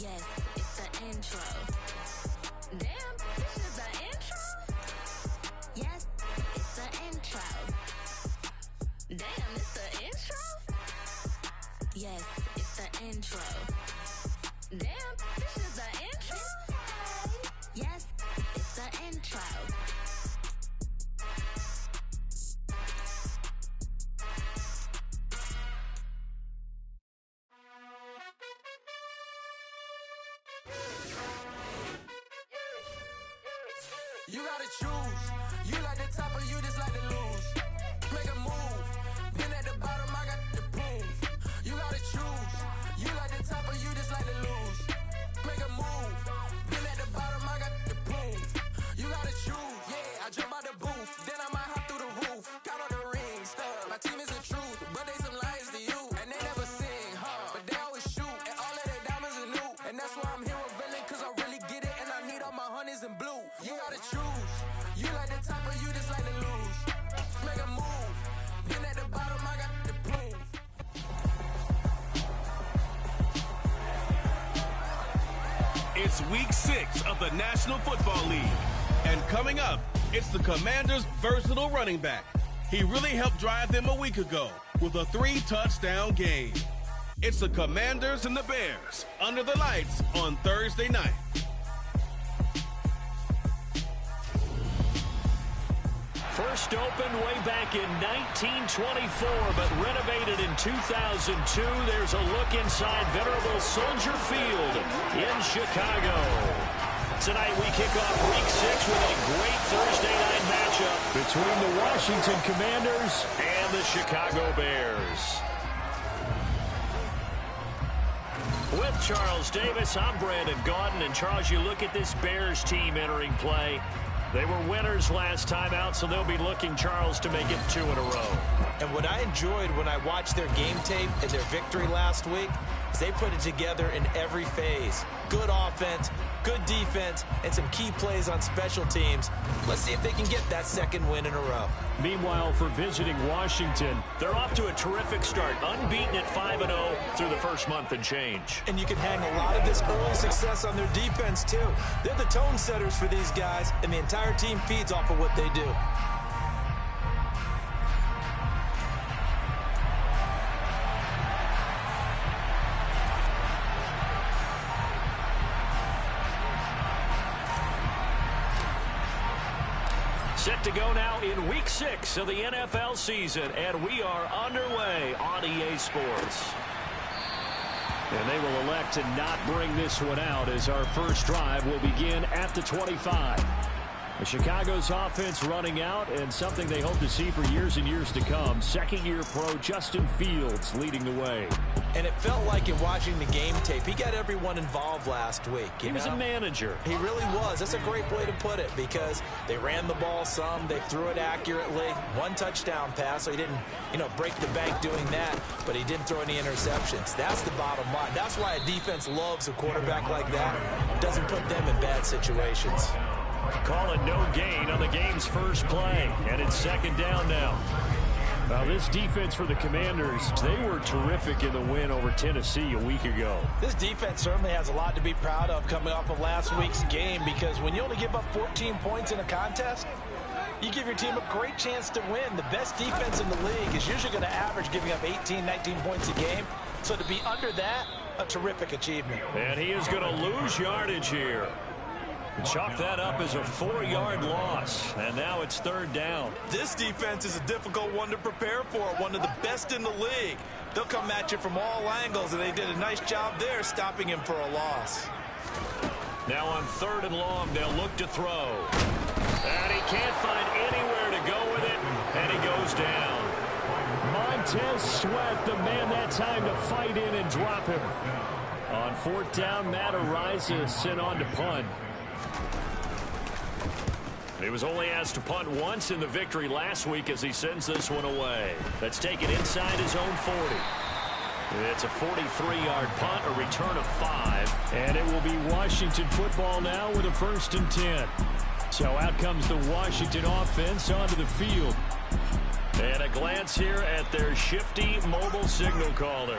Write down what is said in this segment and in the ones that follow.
Yes, it's the intro. Damn, this is the intro? Yes, it's the intro. Damn, it's the intro? Yes, it's the intro. Damn, this is the intro? Yes, it's the intro. You gotta choose. You like the top or you just like to lose. Make a move. Then at the bottom, I got the prove. You gotta choose. You like the top or you just like to lose. Make a move. Then at the bottom, I got the prove. You gotta choose. Yeah, I jump out the booth. Then I might hop through the roof. Count on the rings. My team is the truth, but they some liars to you. And they never sing, but they always shoot. And all of their diamonds are new. And that's why I'm here with villain, cause I really get it. And I need all my honeys in blue. You gotta choose. You like the top or you just like to lose. Make a move. Then at the bottom, I got the proof. It's week 6 of the National Football League. And coming up, it's the Commanders' versatile running back. He really helped drive them a week ago with a 3-touchdown game. It's the Commanders and the Bears under the lights on Thursday night. First opened way back in 1924, but renovated in 2002. There's a look inside venerable Soldier Field in Chicago. Tonight we kick off week 6 with a great Thursday night matchup between the Washington Commanders and the Chicago Bears. With Charles Davis, I'm Brandon Gaudin. And Charles, you look at this Bears team entering play. They were winners last time out, so they'll be looking, Charles, to make it 2 in a row. And what I enjoyed when I watched their game tape and their victory last week is they put it together in every phase. Good offense, good defense, and some key plays on special teams. Let's see if they can get that second win in a row. Meanwhile, for visiting Washington, they're off to a terrific start, unbeaten at 5-0 through the first month and change. And you can hang a lot of this early success on their defense, too. They're the tone setters for these guys, and the entire team feeds off of what they do. Set to go now in week 6 of the NFL season, and we are underway on EA Sports. And they will elect to not bring this one out as our first drive will begin at the 25. The Chicago's offense running out, and something they hope to see for years and years to come. Second-year pro Justin Fields leading the way. And it felt like in watching the game tape, he got everyone involved last week. He was a manager. He really was. That's a great way to put it because they ran the ball some, they threw it accurately. 1 touchdown pass, so he didn't, break the bank doing that, but he didn't throw any interceptions. That's the bottom line. That's why a defense loves a quarterback like that. Doesn't put them in bad situations. Call it no gain on the game's first play, and it's second down now. Now, this defense for the Commanders, they were terrific in the win over Tennessee a week ago. This defense certainly has a lot to be proud of coming off of last week's game because when you only give up 14 points in a contest, you give your team a great chance to win. The best defense in the league is usually going to average giving up 18, 19 points a game. So to be under that, a terrific achievement. And he is going to lose yardage here. Chalk that up as a 4-yard loss, and now it's third down. This defense is a difficult one to prepare for, one of the best in the league. They'll come at you from all angles, and they did a nice job there stopping him for a loss. Now on 3rd and long, they'll look to throw. And he can't find anywhere to go with it, and he goes down. Montez Sweat, the man that time to fight in and drop him. On 4th down, Matt Araiza sent on to punt. He was only asked to punt once in the victory last week as he sends this one away. That's taken inside his own 40. It's a 43-yard punt, a return of 5. And it will be Washington football now with a 1st and 10. So out comes the Washington offense onto the field. And a glance here at their shifty mobile signal caller.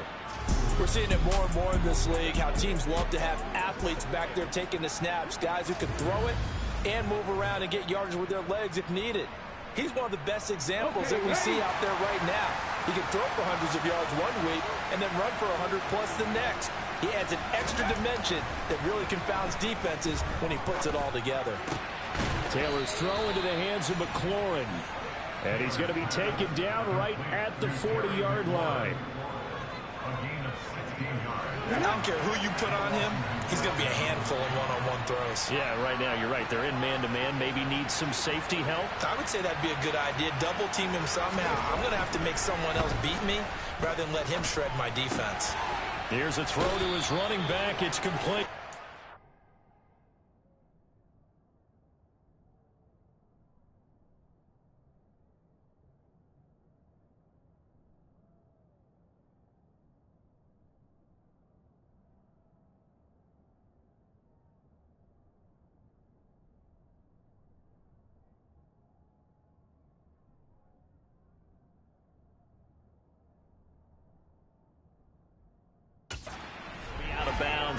We're seeing it more and more in this league, how teams love to have athletes back there taking the snaps, guys who can throw it and move around and get yardage with their legs if needed. He's one of the best examples that we see out there right now. He can throw for hundreds of yards one week and then run for 100+ the next. He adds an extra dimension that really confounds defenses when he puts it all together. Taylor's throw into the hands of McLaurin. And he's going to be taken down right at the 40-yard line. I don't care who you put on him, he's going to be a handful in one-on-one throws. Yeah, right now, you're right. They're in man-to-man. Maybe needs some safety help. I would say that'd be a good idea. Double team him somehow. I'm going to have to make someone else beat me rather than let him shred my defense. Here's a throw to his running back. It's complete.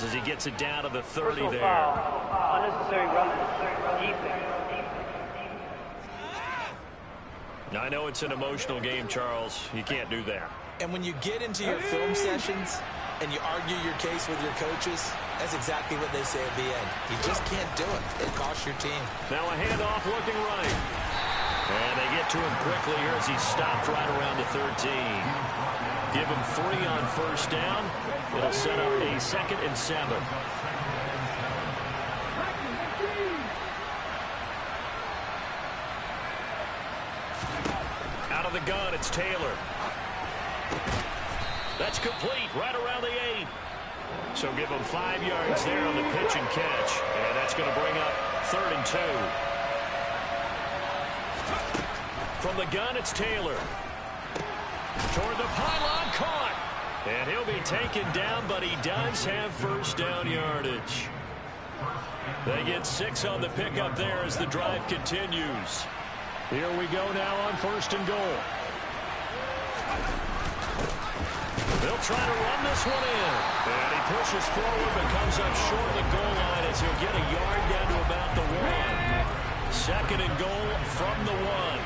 As he gets it down to the 30 there. Unnecessary roughness. Defense. I know it's an emotional game, Charles. You can't do that. And when you get into your film sessions and you argue your case with your coaches, that's exactly what they say at the end. You just can't do it. It costs your team. Now a handoff looking right. And they get to him quickly here as he stopped right around the 13. Give him 3 on first down. It'll set up a 2nd and 7. Out of the gun, it's Taylor. That's complete right around the 8. So give him 5 yards there on the pitch and catch. And that's going to bring up 3rd and 2. From the gun, it's Taylor. Toward the pylon, caught. And he'll be taken down, but he does have first down yardage. They get 6 on the pickup there as the drive continues. Here we go now on 1st and goal. They'll try to run this one in. And he pushes forward but comes up short of the goal line as he'll get a yard down to about the 1. 2nd and goal from the 1.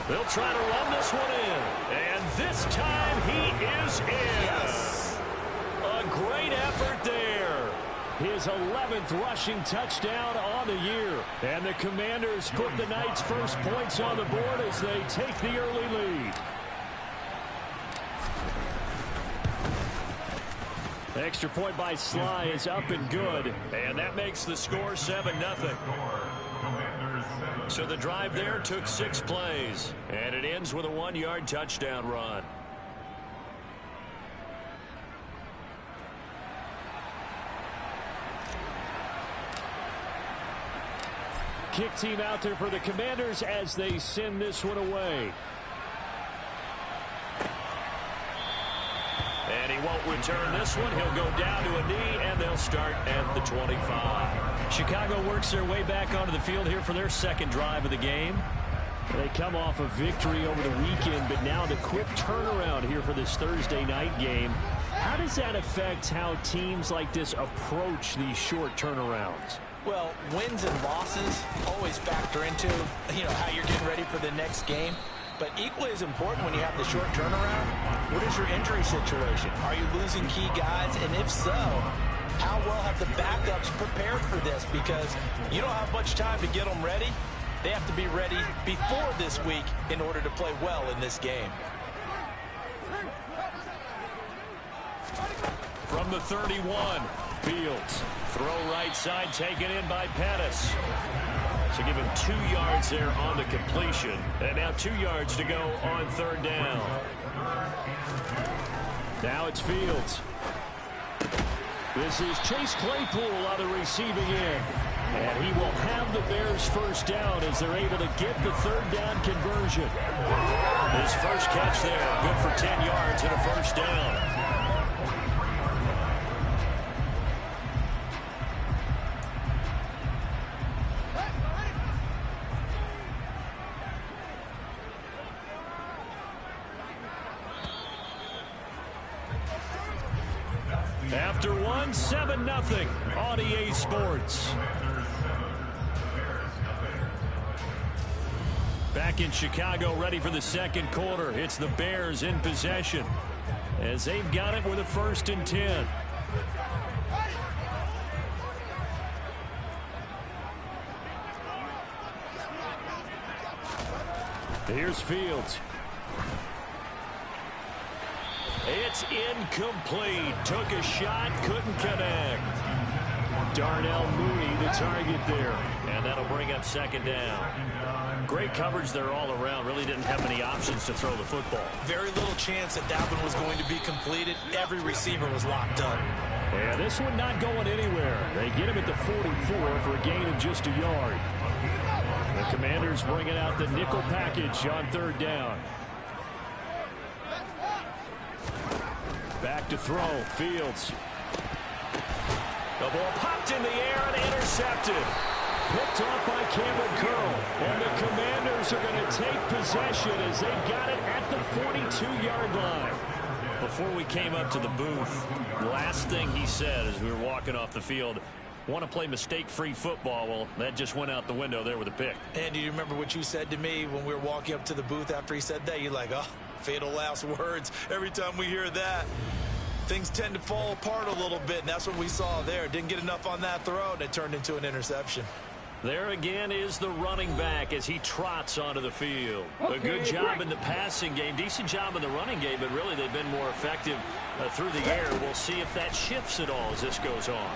They'll try to run this one in. And this time he is in. Yes. A great effort there. His 11th rushing touchdown on the year. And the Commanders put the Knights' first points on the board as they take the early lead. Extra point by Sly is up and good. And that makes the score 7-0. So the drive there took 6 plays. And it ends with a 1-yard touchdown run. Kick team out there for the Commanders as they send this one away. And he won't return this one. He'll go down to a knee, and they'll start at the 25. Chicago works their way back onto the field here for their 2nd drive of the game. They come off a victory over the weekend, but now the quick turnaround here for this Thursday night game. How does that affect how teams like this approach these short turnarounds? Well, wins and losses always factor into, how you're getting ready for the next game. But equally as important when you have the short turnaround, what is your injury situation? Are you losing key guys? And if so, how well have the backups prepared for this? Because you don't have much time to get them ready. They have to be ready before this week in order to play well in this game. From the 31, Fields. Throw right side, taken in by Pettis. So give him 2 yards there on the completion. And now 2 yards to go on 3rd down. Now it's Fields. This is Chase Claypool on the receiving end. And he will have the Bears first down as they're able to get the 3rd down conversion. His first catch there, good for 10 yards and a first down. after one, 7-0 on EA Sports. Back in Chicago, ready for the second quarter. It's the Bears in possession as they've got it with a 1st and 10. Here's Fields. It's incomplete. Took a shot, couldn't connect. Darnell Mooney the target there. And that'll bring up 2nd down. Great coverage there all around. Really didn't have many options to throw the football. Very little chance that one was going to be completed. Every receiver was locked up. Yeah, this one not going anywhere. They get him at the 44 for a gain of just a yard. The Commanders bringing out the nickel package on 3rd down. Back to throw. Fields. The ball popped in the air and intercepted. Picked off by Cameron Curl. And the Commanders are going to take possession as they got it at the 42-yard line. Before we came up to the booth, the last thing he said as we were walking off the field, want to play mistake-free football. Well, that just went out the window there with a pick. And do you remember what you said to me when we were walking up to the booth after he said that? You're like, oh, fatal last words. Every time we hear that, things tend to fall apart a little bit, and that's what we saw there. Didn't get enough on that throw, and it turned into an interception. There again is the running back as he trots onto the field. A good job in the passing game. Decent job in the running game, but really they've been more effective through the air. We'll see if that shifts at all as this goes on.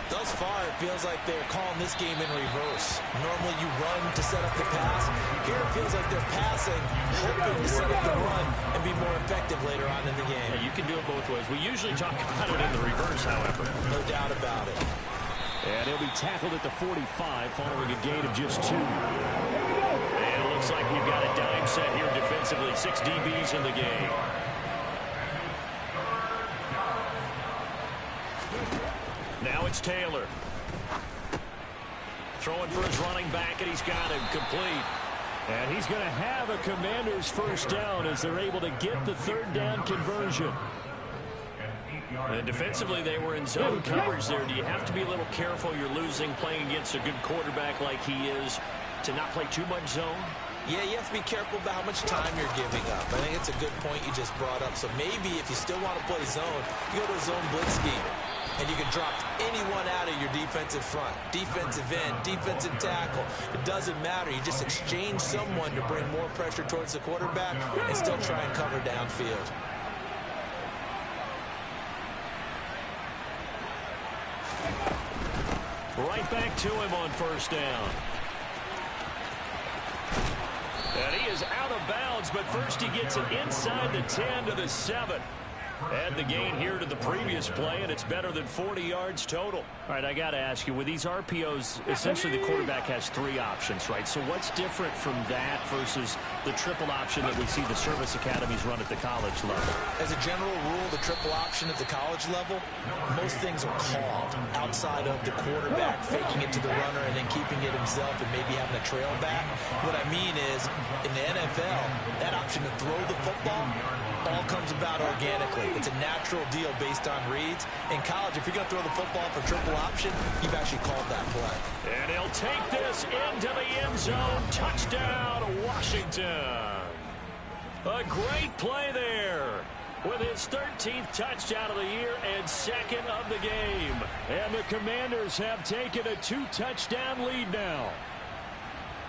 Thus far, it feels like they're calling this game in reverse. Normally you run to set up the pass. Here it feels like they're passing, hoping to set up the run and be more effective later on in the game. Yeah, you can do it both ways. We usually talk about it in the reverse, however. No doubt about it. And he'll be tackled at the 45 following a gain of just 2. And it looks like we've got a dime set here defensively. 6 DBs in the game. Now it's Taylor. Throwing for his running back, and he's got him complete. And he's going to have a Commanders 1st down as they're able to get the 3rd down conversion. And defensively, they were in zone coverage there. Do you have to be a little careful? You're losing playing against a good quarterback like he is to not play too much zone? Yeah, you have to be careful about how much time you're giving up. I think it's a good point you just brought up. So maybe if you still want to play zone, you go to a zone blitz scheme. And you can drop anyone out of your defensive front. Defensive end, defensive tackle. It doesn't matter. You just exchange someone to bring more pressure towards the quarterback and still try and cover downfield. Right back to him on 1st down. And he is out of bounds, but first he gets it inside the 10 to the 7. Add the gain here to the previous play, and it's better than 40 yards total. All right, I got to ask you, with these RPOs, essentially the quarterback has 3 options, right? So what's different from that versus the triple option that we see the service academies run at the college level? As a general rule, the triple option at the college level, most things are called outside of the quarterback faking it to the runner and then keeping it himself and maybe having a trail back. What I mean is, in the NFL, that option to throw the football all comes about organically. It's a natural deal based on reads. In college, if you're going to throw the football for triple option, you've actually called that play. And he'll take this into the end zone. Touchdown, Washington. A great play there with his 13th touchdown of the year and 2nd of the game. And the Commanders have taken a 2-touchdown lead now.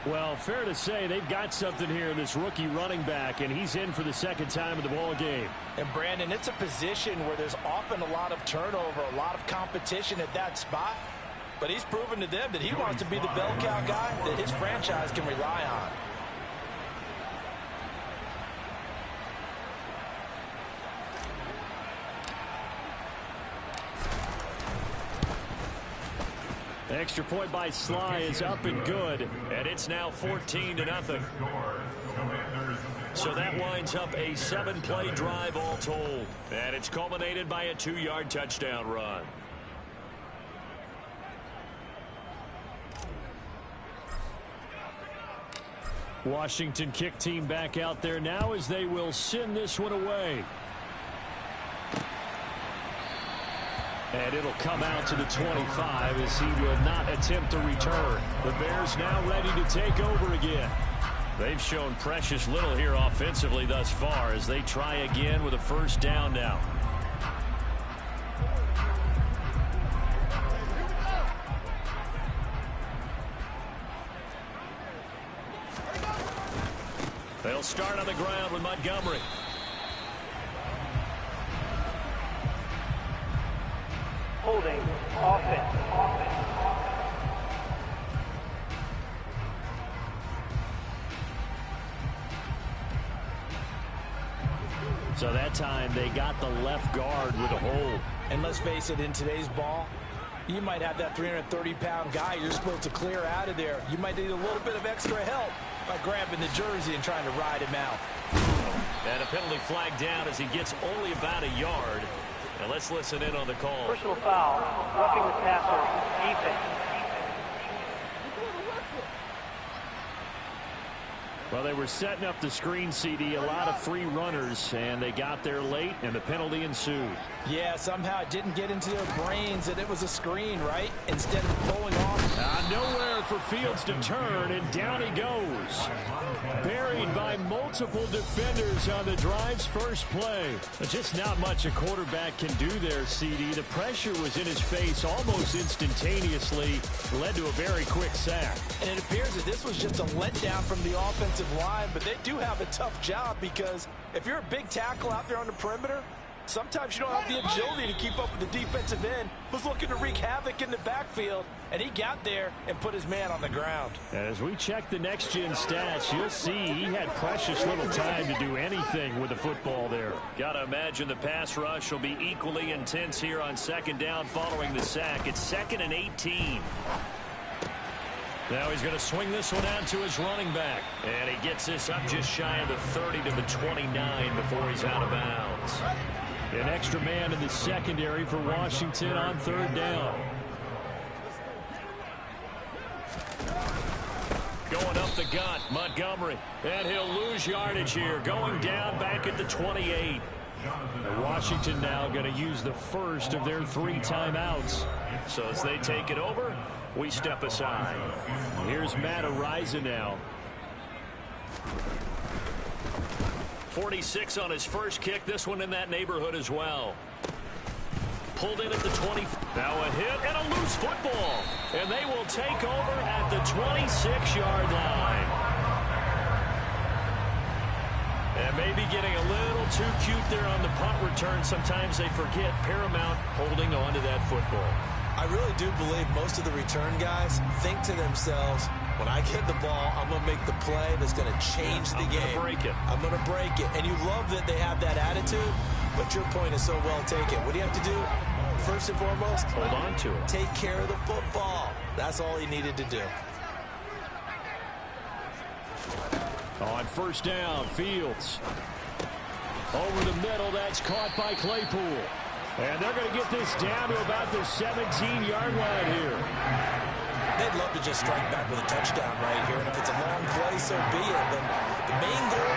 Well, fair to say they've got something here in this rookie running back, and he's in for the 2nd time of the ball game. And, Brandon, it's a position where there's often a lot of turnover, a lot of competition at that spot. But he's proven to them that he wants to be the bell cow guy that his franchise can rely on. Extra point by Sly is up and good, and it's now 14-0. So that winds up a 7-play drive all told, and it's culminated by a 2-yard touchdown run. Washington kick team back out there now as they will send this one away. And it'll come out to the 25 as he will not attempt to return. The Bears now ready to take over again. They've shown precious little here offensively thus far as they try again with a first down now. They'll start on the ground with Montgomery. Holding offense. So that time they got the left guard with a hold. And let's face it, in today's ball, you might have that 330-pound guy you're supposed to clear out of there. You might need a little bit of extra help by grabbing the jersey and trying to ride him out. And a penalty flag down as he gets only about a yard. And let's listen in on the call. Personal foul. Roughing the passer. Defense. Well, they were setting up the screen, CD, a lot of free runners, and they got there late, and the penalty ensued. Yeah, somehow it didn't get into their brains that it was a screen, right? Instead of pulling off. Nowhere for Fields to turn, and down he goes. Buried by multiple defenders on the drive's first play. Just not much a quarterback can do there, CD. The pressure was in his face almost instantaneously, led to a very quick sack. And it appears that this was just a letdown from the offensive line, but they do have a tough job because if you're a big tackle out there on the perimeter, sometimes you don't have the agility to keep up with the defensive end who's looking to wreak havoc in the backfield, and he got there and put his man on the ground. As we check the next-gen stats, you'll see he had precious little time to do anything with the football there. Got to imagine the pass rush will be equally intense here on second down following the sack. It's 2nd and 18. Now he's going to swing this one out to his running back. And he gets this up just shy of the 30 to the 29 before he's out of bounds. An extra man in the secondary for Washington on third down. Going up the gut, Montgomery. And he'll lose yardage here. Going down back at the 28. And Washington now going to use the first of their 3 timeouts. So as they take it over, we step aside. Here's Matt Araiza now. 46 on his first kick. This one in that neighborhood as well. Pulled in at the 20. Now a hit and a loose football. And they will take over at the 26-yard line. And maybe getting a little too cute there on the punt return. Sometimes they forget Paramount holding on to that football. I really do believe most of the return guys think to themselves, when I get the ball, I'm going to make the play that's going to change the game. I'm going to break it. And you love that they have that attitude, but your point is so well taken. What do you have to do? First and foremost, hold on to it. Take care of the football. That's all he needed to do. On first down, Fields. Over the middle, that's caught by Claypool. And they're going to get this down to about the 17-yard line here. They'd love to just strike back with a touchdown right here. And if it's a long play, so be it. But the main goal,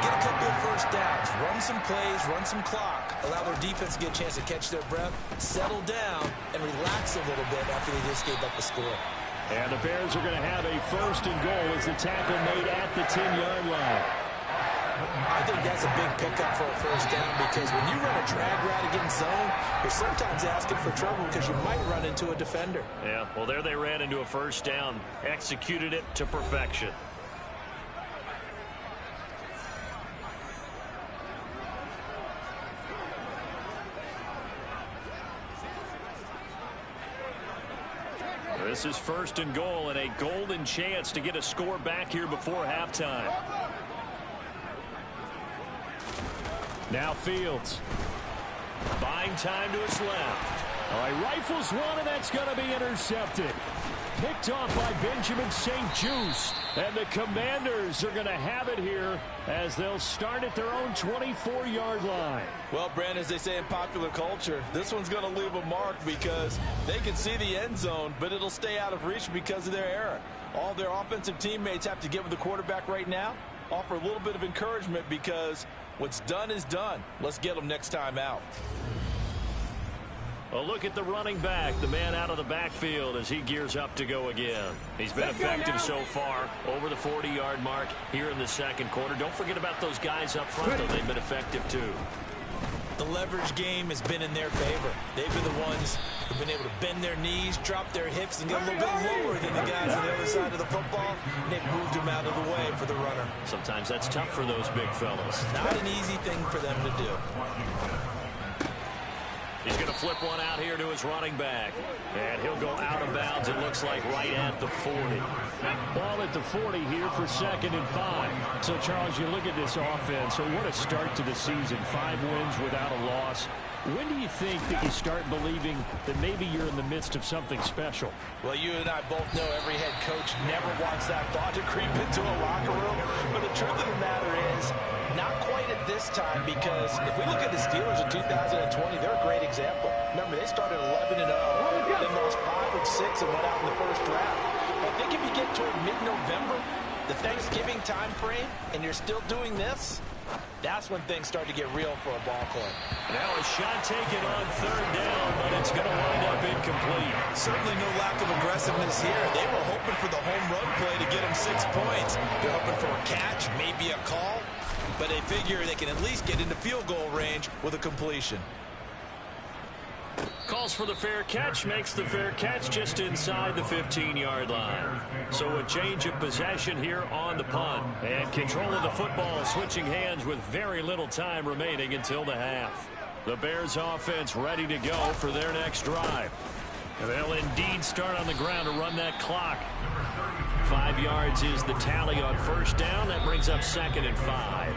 get a couple of first downs. Run some plays, run some clock. Allow their defense to get a chance to catch their breath, settle down, and relax a little bit after they just gave up the score. And the Bears are going to have a first and goal as the tackle made at the 10-yard line. I think that's a big pickup for a first down because when you run a drag route against zone, you're sometimes asking for trouble because you might run into a defender. Yeah, well, there they ran into a first down, executed it to perfection. This is first and goal and a golden chance to get a score back here before halftime. Now Fields. Buying time to his left. All right, rifles one, and that's going to be intercepted. Picked off by Benjamin St-Juste. And the Commanders are going to have it here as they'll start at their own 24-yard line. Well, Brandon, as they say in popular culture, this one's going to leave a mark because they can see the end zone, but it'll stay out of reach because of their error. All their offensive teammates have to get with the quarterback right now, offer a little bit of encouragement because what's done is done. Let's get them next time out. A look at the running back, the man out of the backfield as he gears up to go again. He's been effective so far, over the 40-yard mark here in the second quarter. Don't forget about those guys up front, though. They've been effective, too. The leverage game has been in their favor. They've been the ones who've been able to bend their knees, drop their hips, and get a little bit lower than the guys on the other side of the football. And they've moved them out of the way for the runner. Sometimes that's tough for those big fellas. Not an easy thing for them to do. He's going to flip one out here to his running back. And he'll go out of bounds, it looks like, right at the 40. Ball at the 40 here for 2nd and 5. So, Charles, you look at this offense, so what a start to the season. 5 wins without a loss. When do you think that you start believing that maybe you're in the midst of something special? Well, you and I both know every head coach never wants that thought to creep into a locker room. But the truth of the matter is, not quite at this time, because if we look at the Steelers in 2020, they're a great example. Remember, they started 11-0, then lost 5 of 6 and went out in the first round. I think if you get toward mid-November, the Thanksgiving time frame, and you're still doing this, that's when things start to get real for a ball club. Now a shot taken on 3rd down, but it's going to wind up incomplete. Certainly no lack of aggressiveness here. They were hoping for the home run play to get them 6 points. They're hoping for a catch, maybe a call, but they figure they can at least get into field goal range with a completion. Calls for the fair catch, makes the fair catch just inside the 15-yard line. So a change of possession here on the punt. And control of the football switching hands with very little time remaining until the half. The Bears offense ready to go for their next drive. They'll indeed start on the ground to run that clock. 5 yards is the tally on 1st down. That brings up 2nd and 5.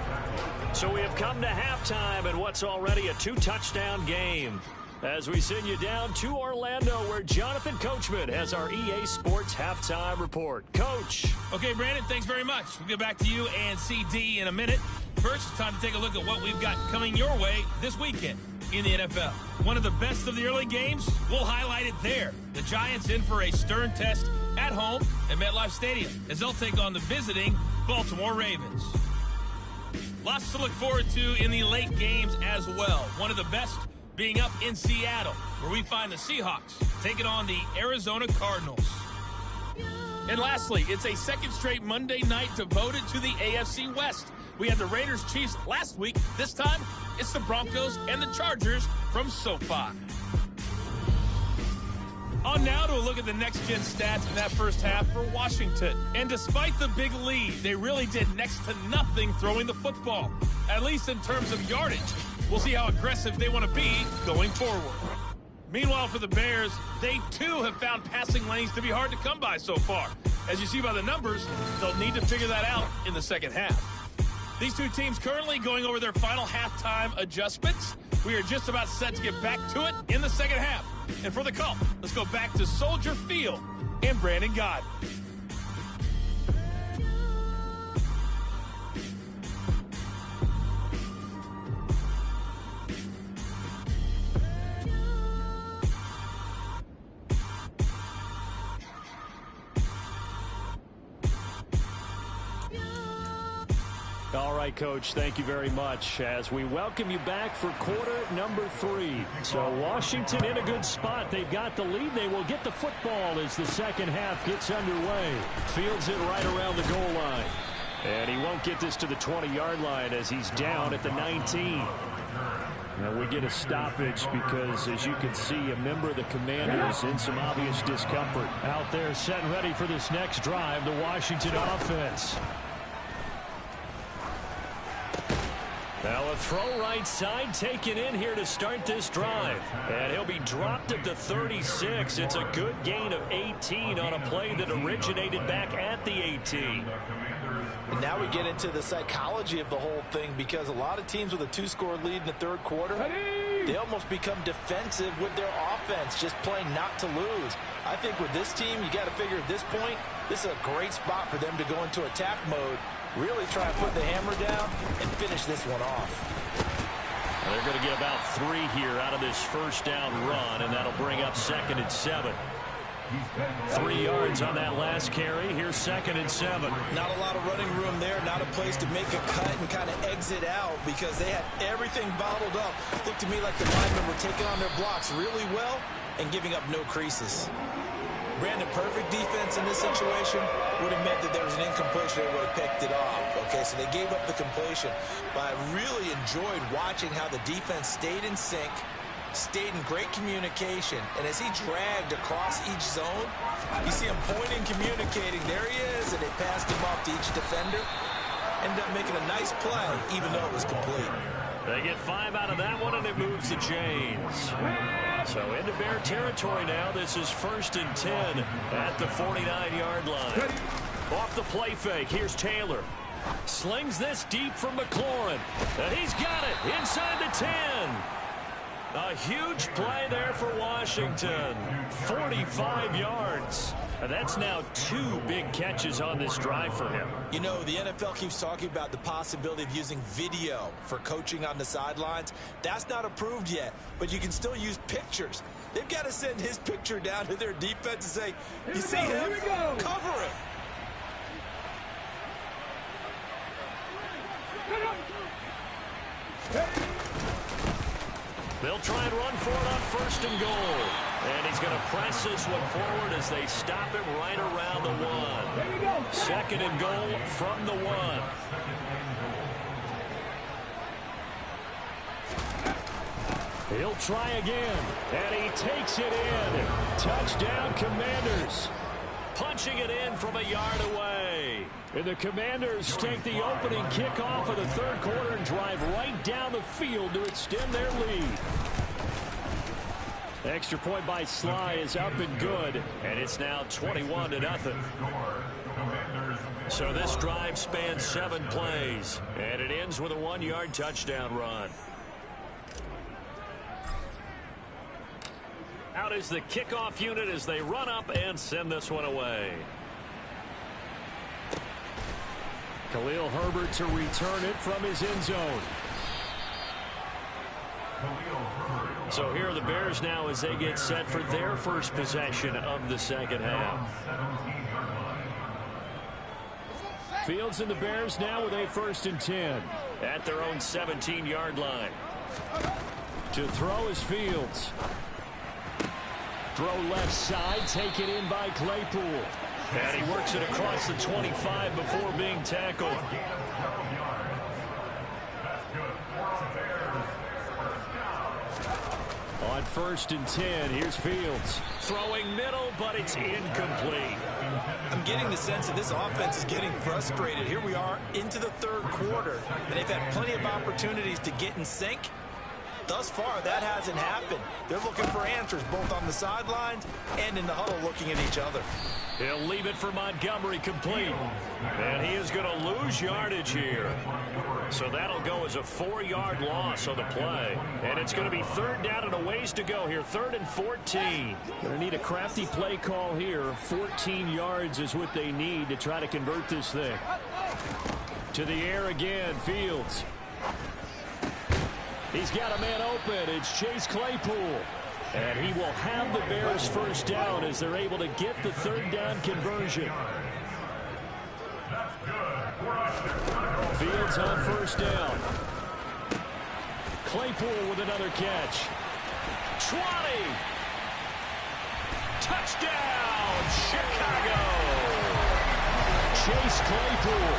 So we have come to halftime in what's already a 2-touchdown game. As we send you down to Orlando, where Jonathan Coachman has our EA Sports Halftime Report. Coach. Okay, Brandon, thanks very much. We'll get back to you and CD in a minute. First, it's time to take a look at what we've got coming your way this weekend in the NFL. One of the best of the early games, we'll highlight it there. The Giants in for a stern test at home at MetLife Stadium as they'll take on the visiting Baltimore Ravens. Lots to look forward to in the late games as well. One of the best being up in Seattle, where we find the Seahawks taking on the Arizona Cardinals. And lastly, it's a second straight Monday night devoted to the AFC West. We had the Raiders-Chiefs last week. This time, it's the Broncos and the Chargers from SoFi. On now to a look at the next-gen stats in that first half for Washington. And despite the big lead, they really did next to nothing throwing the football, at least in terms of yardage. We'll see how aggressive they want to be going forward. Meanwhile, for the Bears, they too have found passing lanes to be hard to come by so far. As you see by the numbers, they'll need to figure that out in the second half. These two teams currently going over their final halftime adjustments. We are just about set to get back to it in the second half. And for the call, let's go back to Soldier Field and Brandon Gaudin. All right, Coach, thank you very much as we welcome you back for quarter number 3. So Washington in a good spot. They've got the lead. They will get the football as the second half gets underway. Fields it right around the goal line. And he won't get this to the 20-yard line as he's down at the 19. Now we get a stoppage because, as you can see, a member of the Commanders in some obvious discomfort. Out there set and ready for this next drive, the Washington offense. Now a throw right side taken in here to start this drive. And he'll be dropped at the 36. It's a good gain of 18 on a play that originated back at the 18. And now we get into the psychology of the whole thing, because a lot of teams with a 2-score lead in the third quarter, they almost become defensive with their offense, just playing not to lose. I think with this team, you got to figure at this point, this is a great spot for them to go into attack mode, really try to put the hammer down and finish this one off. They're going to get about 3 here out of this first down run, and that'll bring up 2nd and 7. 3 yards on that last carry. Here's 2nd and 7. Not a lot of running room there. Not a place to make a cut and kind of exit out because they had everything bottled up. Looked to me like the linemen were taking on their blocks really well and giving up no creases. Brandon, perfect defense in this situation would have meant that there was an incompletion. They would have picked it off. Okay, so they gave up the completion. But I really enjoyed watching how the defense stayed in sync, stayed in great communication, and as he dragged across each zone, you see him pointing, communicating. There he is, and they passed him off to each defender. Ended up making a nice play, even though it was complete. They get 5 out of that one, and it moves the chains. So into Bear territory now. This is 1st and 10 at the 49-yard line. Off the play fake, here's Taylor. Slings this deep from McLaurin. And he's got it inside the 10. A huge play there for Washington. 45 yards. And that's now 2 big catches on this drive for him. You know, the NFL keeps talking about the possibility of using video for coaching on the sidelines. That's not approved yet, but you can still use pictures. They've got to send his picture down to their defense and say, you see him? Cover it. They'll try and run for it on 1st and goal. And he's going to press this one forward as they stop him right around the 1. 2nd and goal from the 1. He'll try again. And he takes it in. Touchdown, Commanders. Punching it in from a yard away. And the Commanders take the opening kickoff of the 3rd quarter and drive right down the field to extend their lead. Extra point by Sly is up and good, and it's now 21-0. So this drive spans 7 plays, and it ends with a 1-yard touchdown run. Out is the kickoff unit as they run up and send this one away. Khalil Herbert to return it from his end zone. So here are the Bears now as they get set for their first possession of the 2nd half. Fields and the Bears now with a 1st and 10 at their own 17-yard line. To throw is Fields. Throw left side, taken in by Claypool. And he works it across the 25 before being tackled. On 1st and 10, here's Fields. Throwing middle, but it's incomplete. I'm getting the sense that this offense is getting frustrated. Here we are into the 3rd quarter, and they've had plenty of opportunities to get in sync. Thus far, that hasn't happened. They're looking for answers both on the sidelines and in the huddle looking at each other. He'll leave it for Montgomery complete. And he is going to lose yardage here. So that'll go as a 4-yard loss on the play. And it's going to be 3rd down and a ways to go here. 3rd and 14. Going to need a crafty play call here. 14 yards is what they need to try to convert this thing. To the air again, Fields. He's got a man open. It's Chase Claypool. And he will have the Bears 1st down as they're able to get the 3rd down conversion. Fields on 1st down. Claypool with another catch. 20. Touchdown, Chicago. Chase Claypool,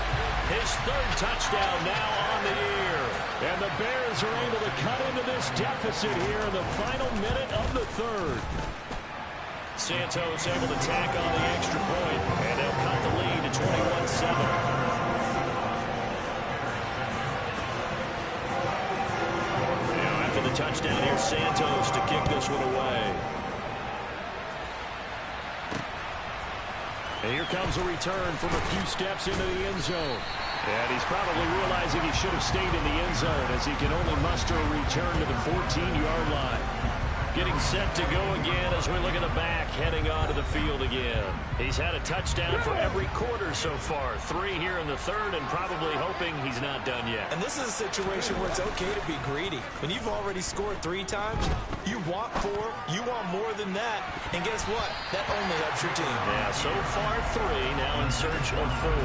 his 3rd touchdown now on the year. And the Bears are able to cut into this deficit here in the final minute of the 3rd. Santos able to tack on the extra point, and they'll cut the lead to 21-7. Touchdown here, Santos to kick this one away. And here comes a return from a few steps into the end zone. And he's probably realizing he should have stayed in the end zone as he can only muster a return to the 14-yard line. Getting set to go again as we look at the back heading onto the field again. He's had a touchdown for every quarter so far. 3 here in the third and probably hoping he's not done yet. And this is a situation where it's okay to be greedy. When you've already scored 3 times, you want 4, you want more than that. And guess what? That only helps your team. Yeah, so far 3, now in search of 4.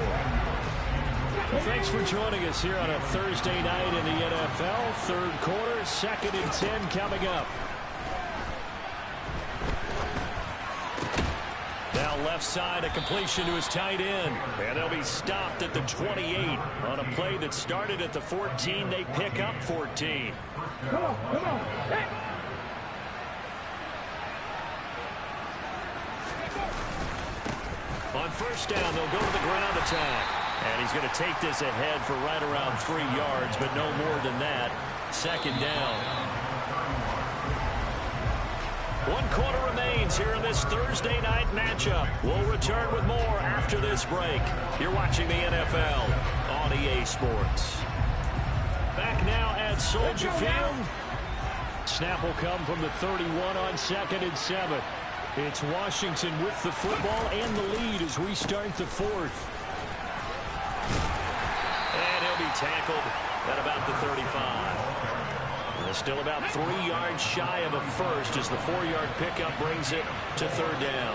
Well, thanks for joining us here on a Thursday night in the NFL. Third quarter, 2nd and 10 coming up. Now left side, a completion to his tight end. And they'll be stopped at the 28 on a play that started at the 14. They pick up 14. Come on. Hey. On first down, they'll go to the ground attack. And he's going to take this ahead for right around 3 yards, but no more than that. 2nd down. 1 quarter remains here in this Thursday night matchup. We'll return with more after this break. You're watching the NFL on EA Sports. Back now at Soldier Field. Snap will come from the 31 on 2nd and 7. It's Washington with the football and the lead as we start the 4th. And he'll be tackled at about the 35. Still about 3 yards shy of a first as the 4-yard pickup brings it to 3rd down.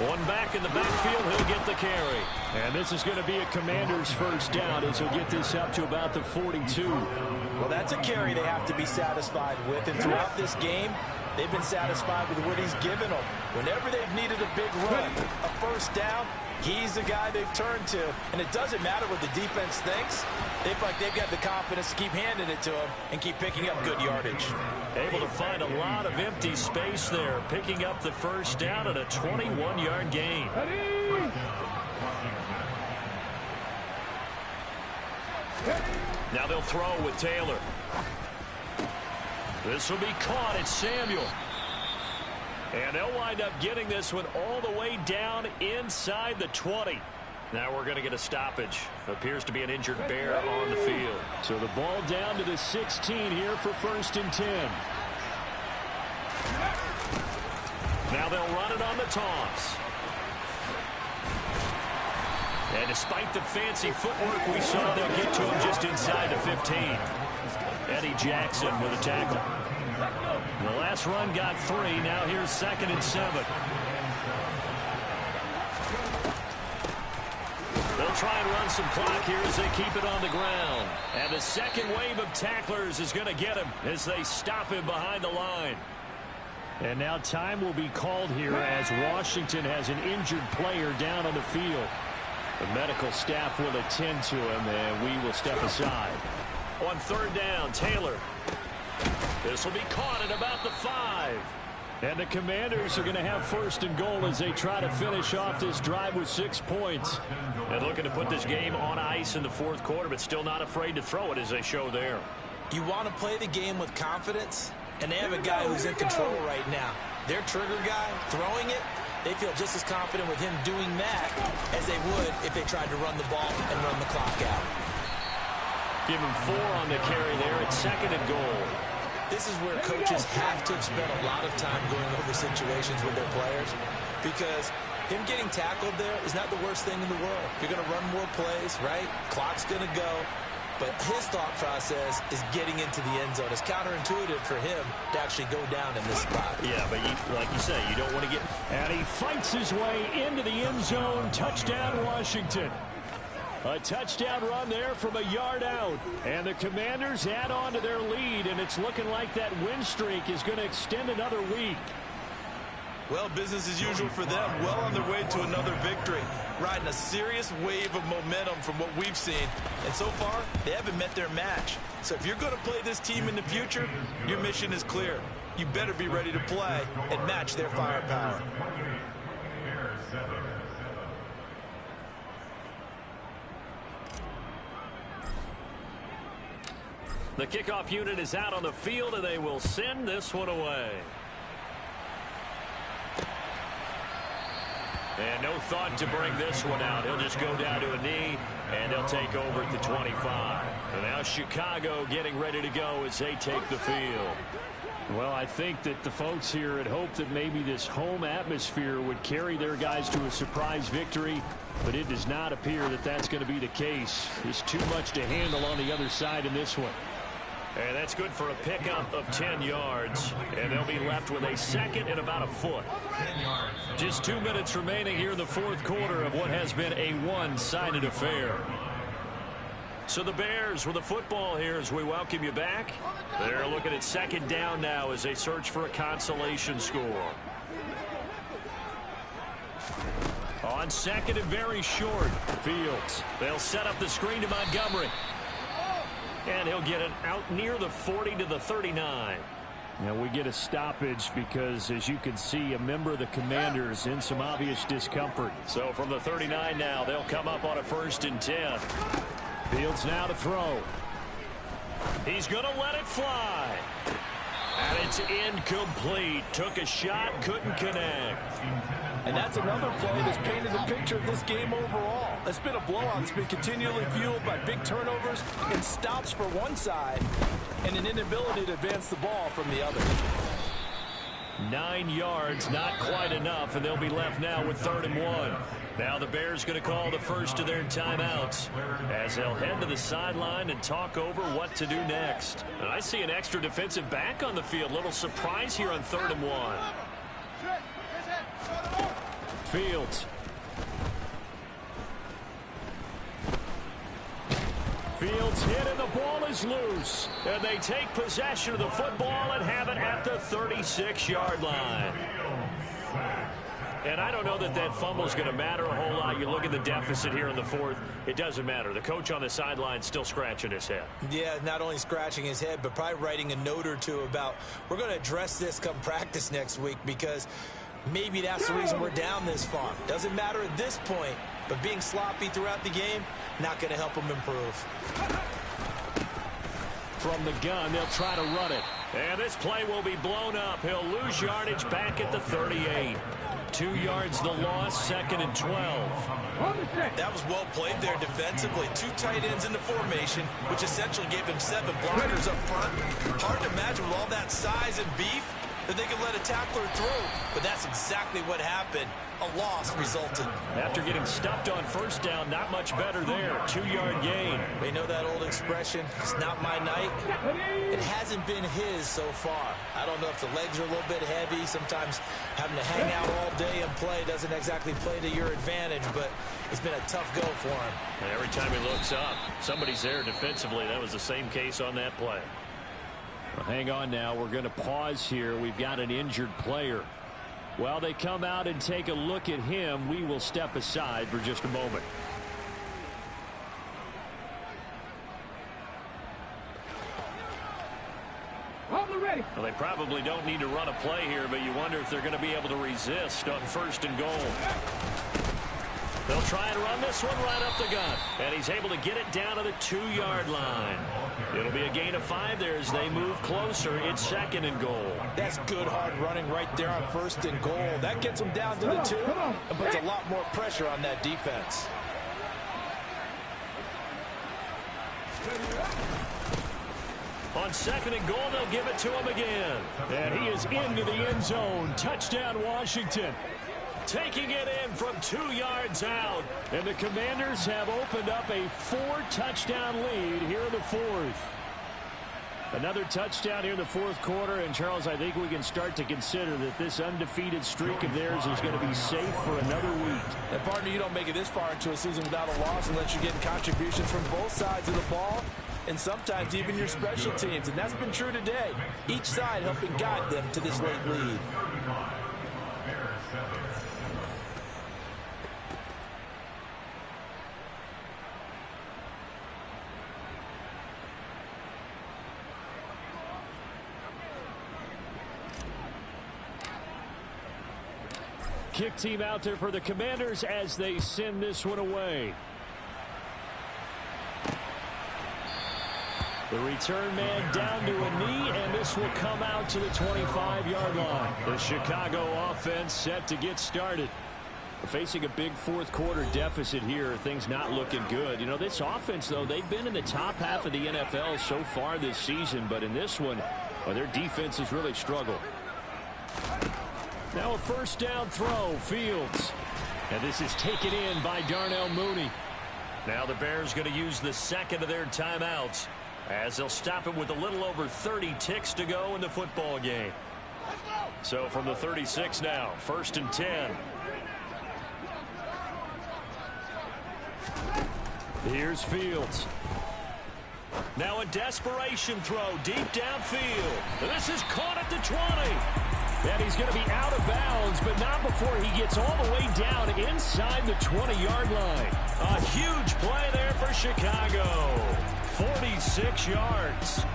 One back in the backfield, he'll get the carry. And this is going to be a Commander's first down as he'll get this up to about the 42. Well, that's a carry they have to be satisfied with. And throughout this game, they've been satisfied with what he's given them. Whenever they've needed a big run, a first down, he's the guy they've turned to. And it doesn't matter what the defense thinks. They feel like they've got the confidence to keep handing it to him and keep picking up good yardage. Able to find a lot of empty space there, picking up the first down at a 21-yard gain. Now they'll throw with Taylor. This will be caught. It's Samuel. And they'll wind up getting this one all the way down inside the 20. Now we're going to get a stoppage. Appears to be an injured bear on the field. So the ball down to the 16 here for 1st and 10. Now they'll run it on the toss. And despite the fancy footwork we saw, they'll get to him just inside the 15. Eddie Jackson with a tackle. The last run got 3. Now here's 2nd and 7. They'll try and run some clock here as they keep it on the ground. And the second wave of tacklers is going to get him as they stop him behind the line. And now time will be called here as Washington has an injured player down on the field. The medical staff will attend to him, and we will step aside. On 3rd down, Taylor. This will be caught at about the 5. And the Commanders are going to have 1st and goal as they try to finish off this drive with 6 points. And looking to put this game on ice in the 4th quarter, but still not afraid to throw it as they show there. You want to play the game with confidence, and they have a guy who's in control right now. Their trigger guy, throwing it, they feel just as confident with him doing that as they would if they tried to run the ball and run the clock out. Give him 4 on the carry there at 2nd and goal. This is where coaches have to have spent a lot of time going over situations with their players, because him getting tackled there is not the worst thing in the world. You're going to run more plays, right? Clock's going to go. But his thought process is getting into the end zone. It's counterintuitive for him to actually go down in this spot. Yeah, but like you say, you don't want to get... And he fights his way into the end zone. Touchdown, Washington. A touchdown run there from a yard out. And the Commanders add on to their lead, and it's looking like that win streak is going to extend another week. Well, business as usual for them. Well on their way to another victory. Riding a serious wave of momentum from what we've seen. And so far, they haven't met their match. So if you're going to play this team in the future, your mission is clear. You better be ready to play and match their firepower. The kickoff unit is out on the field, and they will send this one away. And no thought to bring this one out. He'll just go down to a knee, and they'll take over at the 25. And now Chicago getting ready to go as they take the field. Well, I think that the folks here had hoped that maybe this home atmosphere would carry their guys to a surprise victory, but it does not appear that that's going to be the case. There's too much to handle on the other side in this one. And that's good for a pickup of 10 yards. And they'll be left with a second and about a foot. Just 2 minutes remaining here in the fourth quarter of what has been a one-sided affair. So the Bears with the football here as we welcome you back. They're looking at second down now as they search for a consolation score. On second and very short, Fields. They'll set up the screen to Montgomery. And he'll get it out near the 40 to the 39. Now we get a stoppage because, as you can see, a member of the Commanders in some obvious discomfort. So from the 39 now, they'll come up on a 1st and 10. Fields now to throw. He's going to let it fly. And it's incomplete. Took a shot, couldn't connect. And that's another play that's painted the picture of this game overall. It's been a blowout. It's been continually fueled by big turnovers and stops for one side and an inability to advance the ball from the other. 9 yards, not quite enough, and they'll be left now with 3rd and 1. Now the Bears going to call the first of their timeouts as they'll head to the sideline and talk over what to do next. And I see an extra defensive back on the field. Little surprise here on 3rd and 1. Fields. Fields hit and the ball is loose. And they take possession of the football and have it at the 36-yard line. And I don't know that that fumble is going to matter a whole lot. You look at the deficit here in the fourth. It doesn't matter. The coach on the sideline still scratching his head. Yeah, not only scratching his head, but probably writing a note or two about we're going to address this come practice next week because maybe that's the reason we're down this far. Doesn't matter at this point, but being sloppy throughout the game, not going to help him improve. From the gun, they'll try to run it. And this play will be blown up. He'll lose yardage back at the 38. 2 yards the loss, 2nd and 12. That was well played there defensively. 2 tight ends in the formation, which essentially gave him 7 blockers up front. Hard to imagine with all that size and beef that they could let a tackler through. But that's exactly what happened. A loss resulted. After getting stuffed on 1st down, not much better there. 2-yard gain. We know that old expression, it's not my night. It hasn't been his so far. I don't know if the legs are a little bit heavy. Sometimes having to hang out all day and play doesn't exactly play to your advantage, but it's been a tough go for him. And every time he looks up, somebody's there defensively. That was the same case on that play. Well, hang on now. We're going to pause here. We've got an injured player. While they come out and take a look at him, we will step aside for just a moment. Well, they probably don't need to run a play here, but you wonder if they're going to be able to resist on 1st and goal. They'll try and run this one right up the gut. And he's able to get it down to the 2-yard line. It'll be a gain of 5 there as they move closer. It's 2nd and goal. That's good hard running right there on 1st and goal. That gets them down to the 2 and puts a lot more pressure on that defense. On 2nd and goal, they'll give it to him again. And he is into the end zone. Touchdown, Washington. Taking it in from 2 yards out. And the Commanders have opened up a 4-touchdown lead here in the 4th. Another touchdown here in the 4th quarter. And, Charles, I think we can start to consider that this undefeated streak of theirs is going to be safe for another week. And, partner, you don't make it this far into a season without a loss unless you're getting contributions from both sides of the ball and sometimes even your special teams. And that's been true today. Each side helping guide them to this late lead. Kick team out there for the Commanders as they send this one away. The return man down to a knee, and this will come out to the 25-yard line. The Chicago offense set to get started. Facing a big fourth-quarter deficit here, things not looking good. You know, this offense, though, they've been in the top half of the NFL so far this season, but in this one, well, their defense has really struggled. Now a first down throw, Fields. And this is taken in by Darnell Mooney. Now the Bears going to use the second of their timeouts as they'll stop it with a little over 30 ticks to go in the football game. So from the 36 now, 1st and 10. Here's Fields. Now a desperation throw deep downfield. This is caught at the 20. And he's going to be out of bounds, but not before he gets all the way down inside the 20-yard line. A huge play there for Chicago. 46 yards.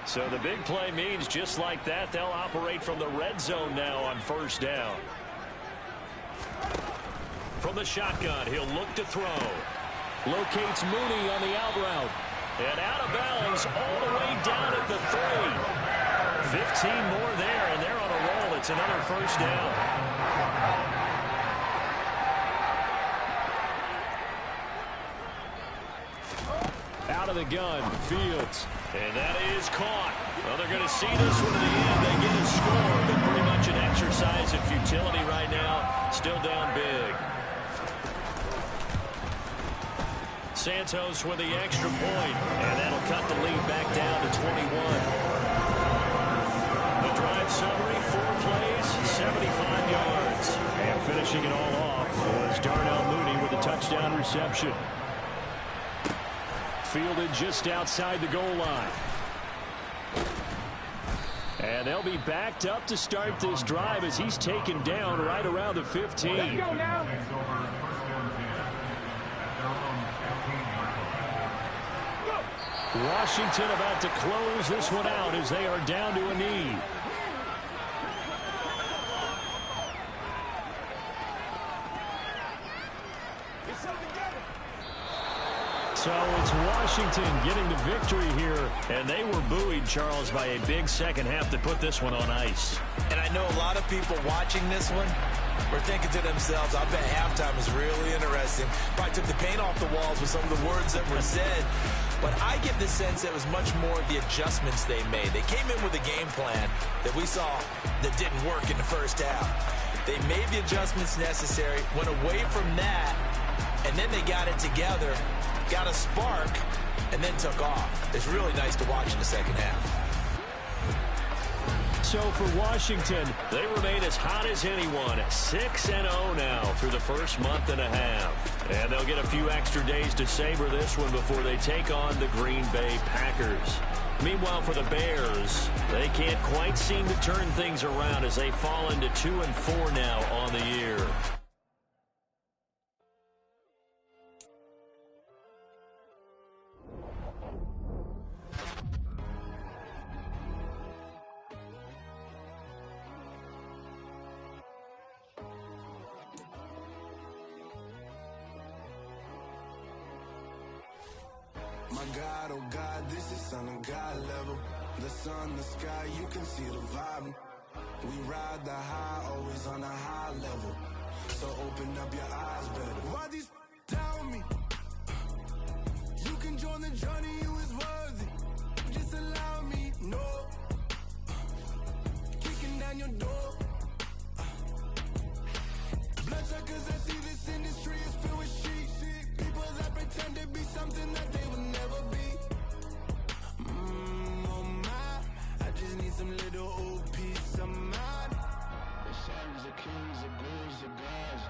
So the big play means just like that, they'll operate from the red zone now on first down. From the shotgun, he'll look to throw. Locates Mooney on the out route. And out of bounds all the way down at the 3. 15 more there, and they're on a roll. It's another first down. Out of the gun, Fields. And that is caught. Well, they're going to see this one to the end. They get a score, but pretty much an exercise in futility right now. Still down big. Santos with the extra point, and that'll cut the lead back down to 21. The drive summary, 4 plays, 75 yards. And finishing it all off was Darnell Mooney with a touchdown reception. Fielded just outside the goal line. And they'll be backed up to start this drive as he's taken down right around the 15. Let's go now. Washington about to close this one out as they are down to a knee. So it's Washington getting the victory here. And they were buoyed, Charles, by a big second half to put this one on ice. And I know a lot of people watching this one were thinking to themselves, I bet halftime is really interesting. Probably took the paint off the walls with some of the words that were said. But I get the sense that it was much more the adjustments they made. They came in with a game plan that we saw that didn't work in the first half. They made the adjustments necessary, went away from that, and then they got it together, got a spark, and then took off. It's really nice to watch in the second half. So for Washington, they remain as hot as anyone, 6-0 now through the first month and a half. And they'll get a few extra days to savor this one before they take on the Green Bay Packers. Meanwhile, for the Bears, they can't quite seem to turn things around as they fall into 2-4 now on the year. My God, oh God, this is Son of God level. The sun, the sky, you can see the vibe. We ride the high, always on a high level. So open up your eyes better. Why these tell me? You can join the journey, you is worthy. Just allow me, no. Kicking down your door. Bloodsuckers, I see this industry is filled with sheep. People that pretend to be something that they will never be. Oh my, I just need some little old peace of mind. The sons of kings, the ghouls, the gods.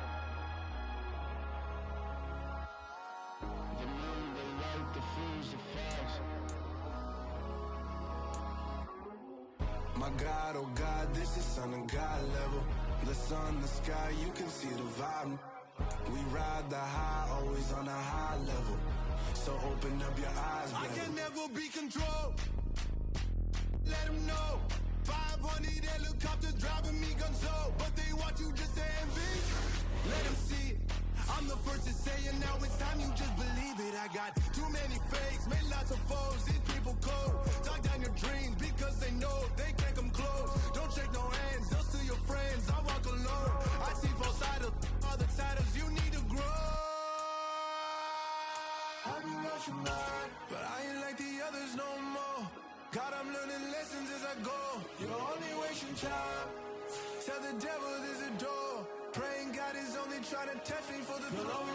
The moon, the light, the fools, the fogs. My God, oh God, this is Son of God level. The sun, the sky, you can see the vibe. We ride the high, always on a high level. So open up your eyes, baby. I can never be controlled. Let them know. 500 helicopters driving me gonzo. But they want you just to envy. Let them see it. I'm the first to say it, now it's time you just believe it. I got too many fakes, made lots of foes. These people cold. Talk down your dreams because they know they can't come close. Don't shake no hands, just to your friends. I walk alone. I see both sides of all the titles. You need to grow. I be rushing mine, but I ain't like the others no more. God, I'm learning lessons as I go. You're only wasting time. Tell the devil there's a door. Praying God is only trying to test me for the glory